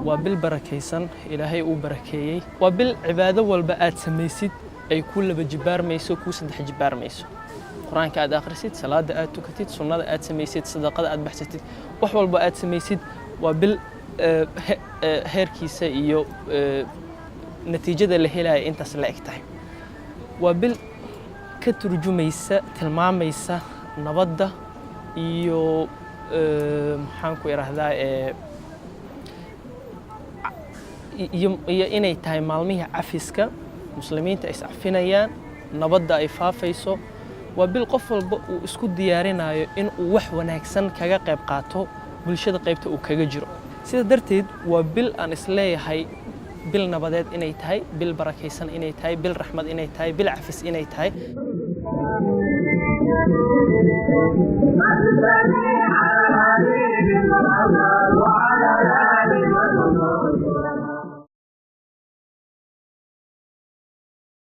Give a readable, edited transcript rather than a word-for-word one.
وبال بركيسن إلهي أو بركيي وبال عبادة والبقات سميسيد أي كل بجبار ميسو كوسد حجبار ميسو قرآن كاد آخرسيد صلاة آت تكتيد سنة آت سميسيد صدقة آت بحثتيد وحول بقات سميسيد وبال هيركيسة إيو نتيجة اللي هي أنت سلكتها وبال كترجميسة تلماميسة نبضة إيو محنكو يرهذا inay tahay maalmihii cafiska muslimiinta ay iscafinayaan nabadda ay faafayso waa bil qof walba uu isku diyaarinayo in uu wax wanaagsan kaga qayb qaato bulshada qaybta uu kaga jiro sida darteed waa bil aan isleeyahay bil nabadeed inay tahay bil barakaysan inay tahay bil raxmad inay tahay bil cafis inay tahay على